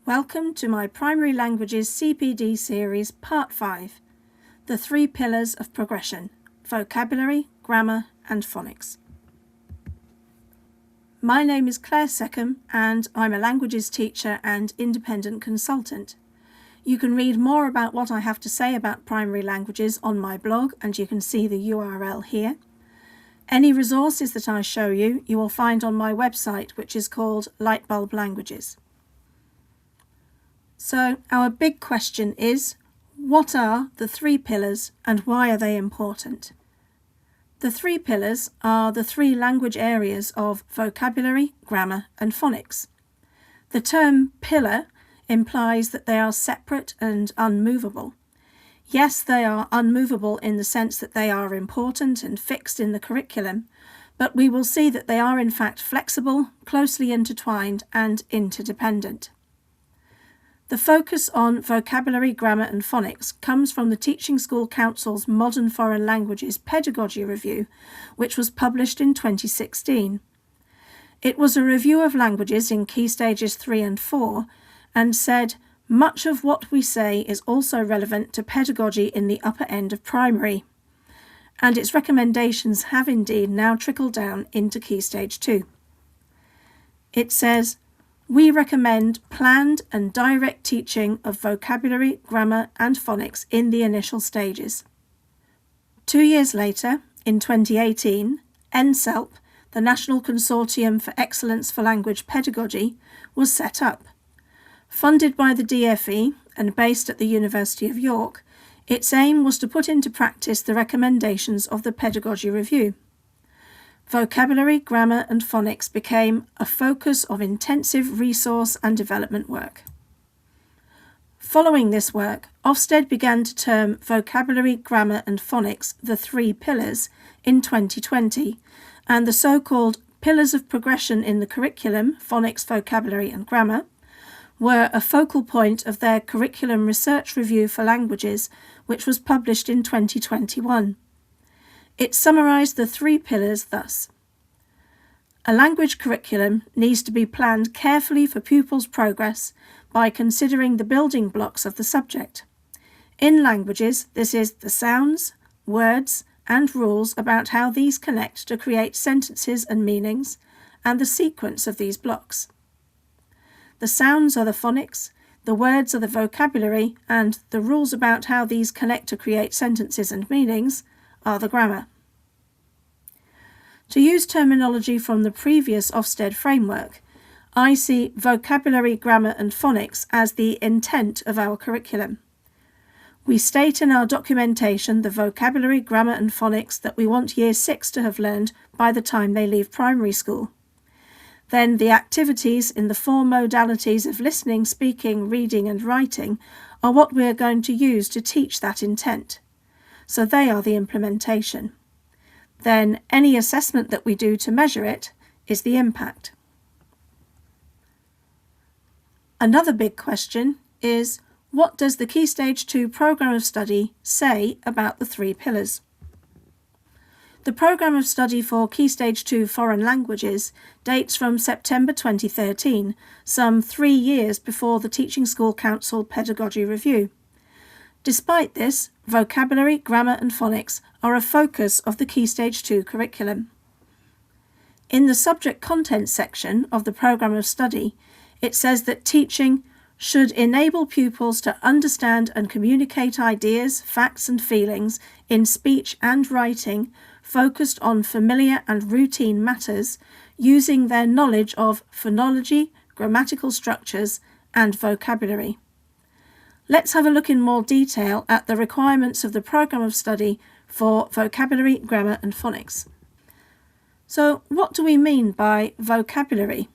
Welcome to my Primary Languages CPD Series Part 5, The 3 Pillars of Progression, Vocabulary, Grammar and Phonics. My name is Claire Seckham and I'm a languages teacher and independent consultant. You can read more about what I have to say about primary languages on my blog, and you can see the URL here. Any resources that I show you, you will find on my website, which is called Lightbulb Languages. So our big question is, what are the 3 pillars and why are they important? The 3 pillars are the 3 language areas of vocabulary, grammar and phonics. The term pillar implies that they are separate and unmovable. Yes, they are unmovable in the sense that they are important and fixed in the curriculum, but we will see that they are in fact flexible, closely intertwined and interdependent. The focus on vocabulary, grammar and phonics comes from the Teaching School Council's Modern Foreign Languages Pedagogy Review, which was published in 2016. It was a review of languages in Key Stages 3 and 4 and said, much of what we say is also relevant to pedagogy in the upper end of primary. And its recommendations have indeed now trickled down into Key Stage 2. It says, we recommend planned and direct teaching of vocabulary, grammar and phonics in the initial stages. 2 years later, in 2018, NCELP, the National Consortium for Excellence for Language Pedagogy, was set up. Funded by the DFE and based at the University of York, its aim was to put into practice the recommendations of the Pedagogy Review. Vocabulary, grammar and phonics became a focus of intensive resource and development work. Following this work, Ofsted began to term vocabulary, grammar and phonics the 3 pillars in 2020, and the so-called pillars of progression in the curriculum, phonics, vocabulary and grammar, were a focal point of their curriculum research review for languages, which was published in 2021. It summarised the 3 pillars thus. A language curriculum needs to be planned carefully for pupils' progress by considering the building blocks of the subject. In languages, this is the sounds, words, and rules about how these connect to create sentences and meanings, and the sequence of these blocks. The sounds are the phonics, the words are the vocabulary, and the rules about how these connect to create sentences and meanings are the grammar. To use terminology from the previous Ofsted framework, I see vocabulary, grammar and phonics as the intent of our curriculum. We state in our documentation the vocabulary, grammar and phonics that we want Year 6 to have learned by the time they leave primary school. Then the activities in the 4 modalities of listening, speaking, reading and writing are what we are going to use to teach that intent. So they are the implementation. Then any assessment that we do to measure it is the impact. Another big question is, what does the Key Stage 2 programme of study say about the 3 pillars? The programme of study for Key Stage 2 foreign languages dates from September 2013, some 3 years before the Teaching School Council Pedagogy Review. Despite this, vocabulary, grammar and phonics are a focus of the Key Stage 2 curriculum. In the subject content section of the programme of study, it says that teaching should enable pupils to understand and communicate ideas, facts and feelings in speech and writing focused on familiar and routine matters using their knowledge of phonology, grammatical structures and vocabulary. Let's have a look in more detail at the requirements of the programme of study for vocabulary, grammar and phonics. So what do we mean by vocabulary?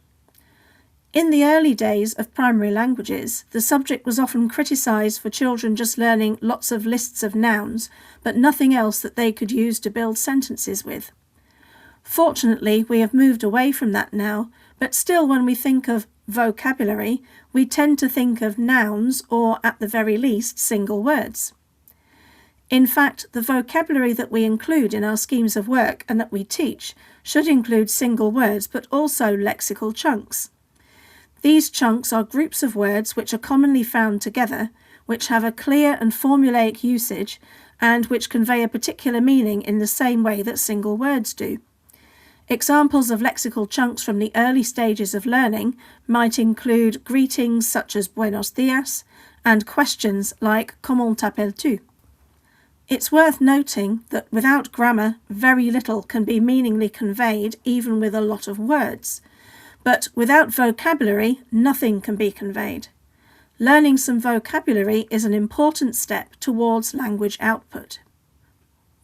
In the early days of primary languages, the subject was often criticised for children just learning lots of lists of nouns, but nothing else that they could use to build sentences with. Fortunately, we have moved away from that now, but still when we think of vocabulary, we tend to think of nouns or, at the very least, single words. In fact, the vocabulary that we include in our schemes of work and that we teach should include single words, but also lexical chunks. These chunks are groups of words which are commonly found together, which have a clear and formulaic usage, and which convey a particular meaning in the same way that single words do. Examples of lexical chunks from the early stages of learning might include greetings such as buenos dias and questions like comment t'appelles-tu? It's worth noting that without grammar, very little can be meaningly conveyed even with a lot of words. But without vocabulary, nothing can be conveyed. Learning some vocabulary is an important step towards language output.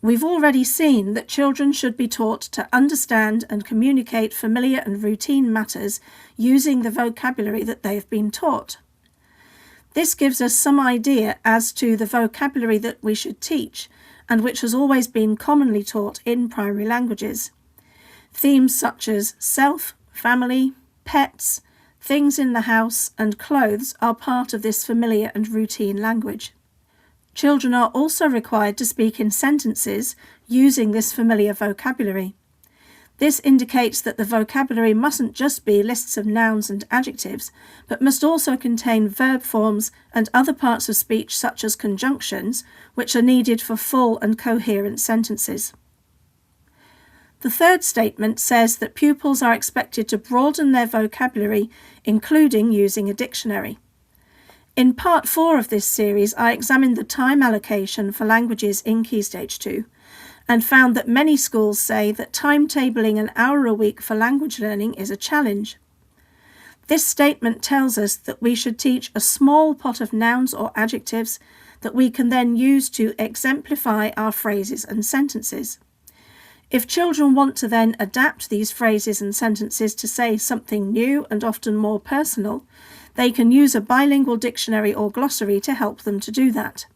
We've already seen that children should be taught to understand and communicate familiar and routine matters using the vocabulary that they've been taught. This gives us some idea as to the vocabulary that we should teach, and which has always been commonly taught in primary languages. Themes such as self, family, pets, things in the house, and clothes are part of this familiar and routine language. Children are also required to speak in sentences using this familiar vocabulary. This indicates that the vocabulary mustn't just be lists of nouns and adjectives, but must also contain verb forms and other parts of speech such as conjunctions, which are needed for full and coherent sentences. The third statement says that pupils are expected to broaden their vocabulary, including using a dictionary. In Part 4 of this series, I examined the time allocation for languages in Key Stage 2 and found that many schools say that timetabling an hour a week for language learning is a challenge. This statement tells us that we should teach a small pot of nouns or adjectives that we can then use to exemplify our phrases and sentences. If children want to then adapt these phrases and sentences to say something new and often more personal, they can use a bilingual dictionary or glossary to help them to do that.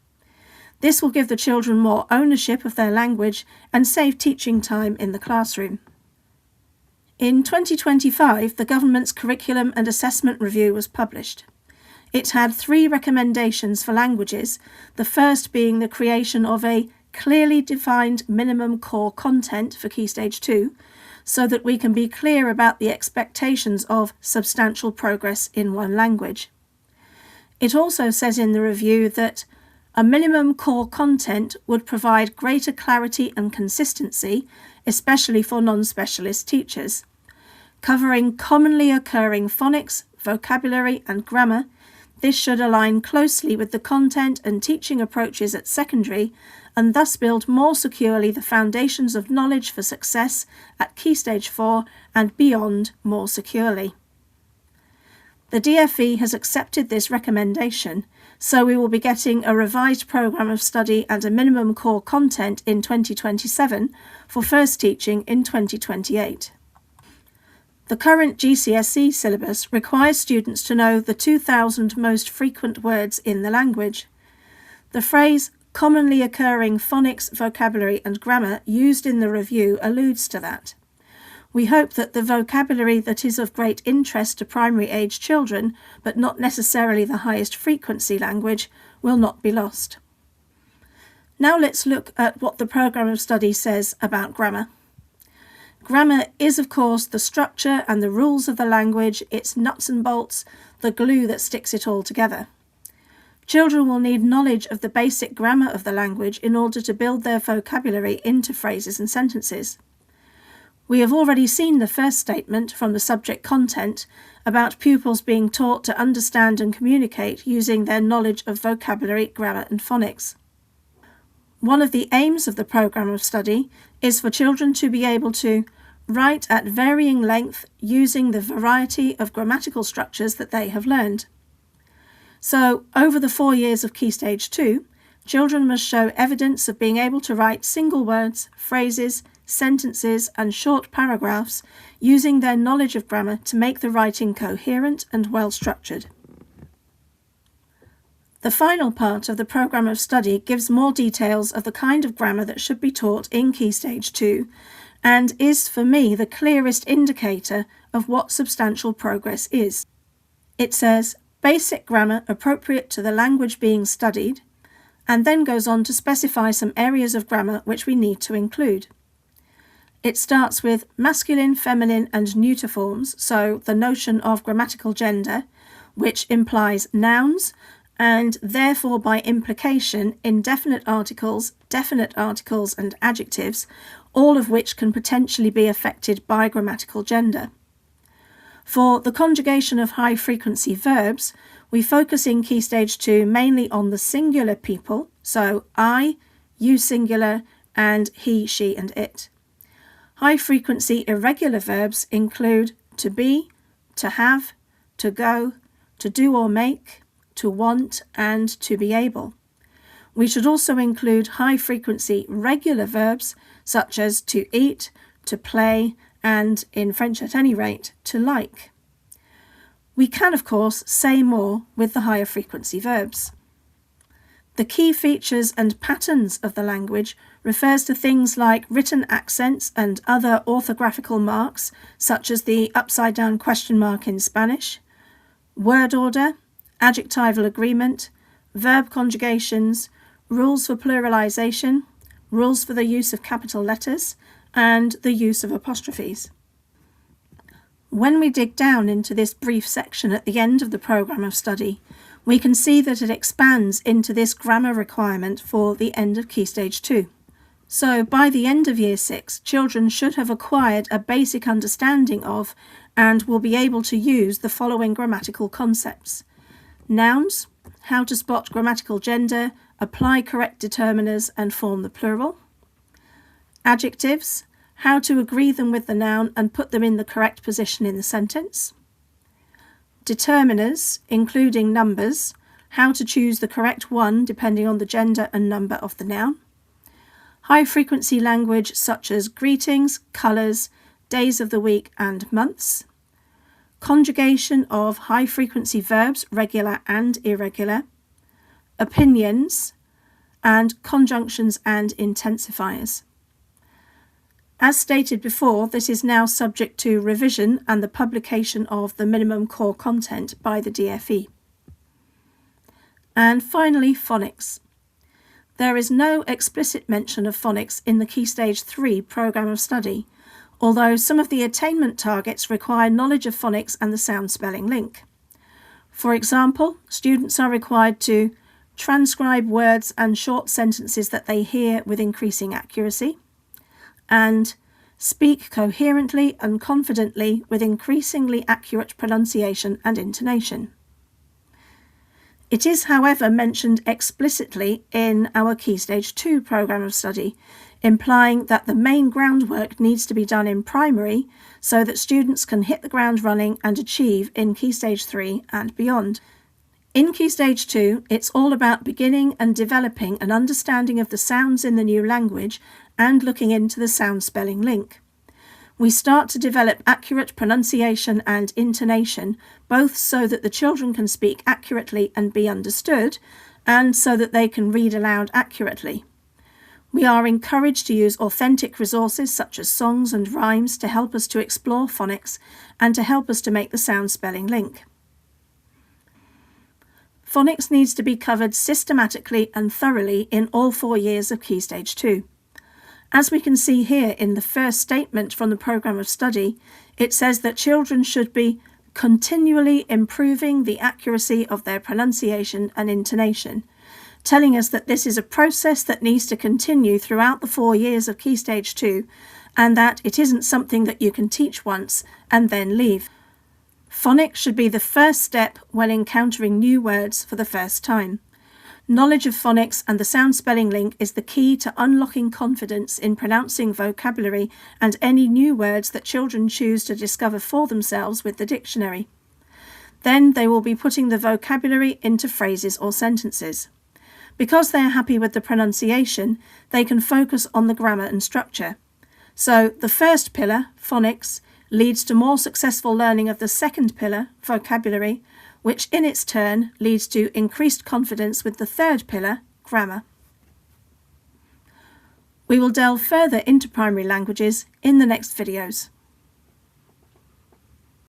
This will give the children more ownership of their language and save teaching time in the classroom. In 2025, the government's Curriculum and Assessment Review was published. It had 3 recommendations for languages, the first being the creation of a clearly defined minimum core content for Key Stage 2, so that we can be clear about the expectations of substantial progress in one language. It also says in the review that a minimum core content would provide greater clarity and consistency, especially for non-specialist teachers. Covering commonly occurring phonics, vocabulary, and grammar, this should align closely with the content and teaching approaches at secondary, and thus build more securely the foundations of knowledge for success at Key Stage 4 and beyond more securely. The DFE has accepted this recommendation, so we will be getting a revised programme of study and a minimum core content in 2027 for first teaching in 2028. The current GCSE syllabus requires students to know the 2,000 most frequent words in the language. The phrase commonly occurring phonics, vocabulary and grammar used in the review alludes to that. We hope that the vocabulary that is of great interest to primary age children, but not necessarily the highest frequency language, will not be lost. Now let's look at what the programme of study says about grammar. Grammar is, of course, the structure and the rules of the language, its nuts and bolts, the glue that sticks it all together. Children will need knowledge of the basic grammar of the language in order to build their vocabulary into phrases and sentences. We have already seen the first statement from the subject content about pupils being taught to understand and communicate using their knowledge of vocabulary, grammar and phonics. One of the aims of the programme of study is for children to be able to write at varying length using the variety of grammatical structures that they have learned. So, over the 4 years of Key Stage 2, children must show evidence of being able to write single words, phrases, sentences and short paragraphs using their knowledge of grammar to make the writing coherent and well structured. The final part of the programme of study gives more details of the kind of grammar that should be taught in Key Stage 2 and is, for me, the clearest indicator of what substantial progress is. It says, basic grammar appropriate to the language being studied, and then goes on to specify some areas of grammar which we need to include. It starts with masculine, feminine and neuter forms, so the notion of grammatical gender, which implies nouns and therefore by implication indefinite articles, definite articles and adjectives, all of which can potentially be affected by grammatical gender. For the conjugation of high-frequency verbs, we focus in Key Stage 2 mainly on the singular people, so I, you singular, and he, she, and it. High-frequency irregular verbs include to be, to have, to go, to do or make, to want, and to be able. We should also include high-frequency regular verbs such as to eat, to play, and, in French at any rate, to like. We can, of course, say more with the higher frequency verbs. The key features and patterns of the language refers to things like written accents and other orthographical marks, such as the upside-down question mark in Spanish, word order, adjectival agreement, verb conjugations, rules for pluralization, rules for the use of capital letters, and the use of apostrophes. When we dig down into this brief section at the end of the programme of study, we can see that it expands into this grammar requirement for the end of Key Stage 2. So by the end of Year 6, children should have acquired a basic understanding of and will be able to use the following grammatical concepts: nouns, how to spot grammatical gender, apply correct determiners and form the plural; adjectives, how to agree them with the noun and put them in the correct position in the sentence; determiners, including numbers, how to choose the correct one depending on the gender and number of the noun; high-frequency language such as greetings, colours, days of the week and months; conjugation of high-frequency verbs, regular and irregular; opinions, and conjunctions and intensifiers. As stated before, this is now subject to revision and the publication of the minimum core content by the DFE. And finally, phonics. There is no explicit mention of phonics in the Key Stage 3 programme of study, although some of the attainment targets require knowledge of phonics and the sound spelling link. For example, students are required to transcribe words and short sentences that they hear with increasing accuracy, and speak coherently and confidently with increasingly accurate pronunciation and intonation. It is, however, mentioned explicitly in our Key Stage 2 programme of study, implying that the main groundwork needs to be done in primary so that students can hit the ground running and achieve in Key Stage 3 and beyond. In Key Stage 2, it's all about beginning and developing an understanding of the sounds in the new language and looking into the sound spelling link. We start to develop accurate pronunciation and intonation, both so that the children can speak accurately and be understood, and so that they can read aloud accurately. We are encouraged to use authentic resources such as songs and rhymes to help us to explore phonics and to help us to make the sound spelling link. Phonics needs to be covered systematically and thoroughly in all 4 years of Key Stage 2. As we can see here in the first statement from the programme of study, it says that children should be continually improving the accuracy of their pronunciation and intonation, telling us that this is a process that needs to continue throughout the 4 years of Key Stage 2, and that it isn't something that you can teach once and then leave. Phonics should be the first step when encountering new words for the first time. Knowledge of phonics and the sound spelling link is the key to unlocking confidence in pronouncing vocabulary and any new words that children choose to discover for themselves with the dictionary. Then they will be putting the vocabulary into phrases or sentences. Because they are happy with the pronunciation, they can focus on the grammar and structure. So the first pillar, phonics, leads to more successful learning of the second pillar, vocabulary, which in its turn leads to increased confidence with the third pillar, grammar. We will delve further into primary languages in the next videos.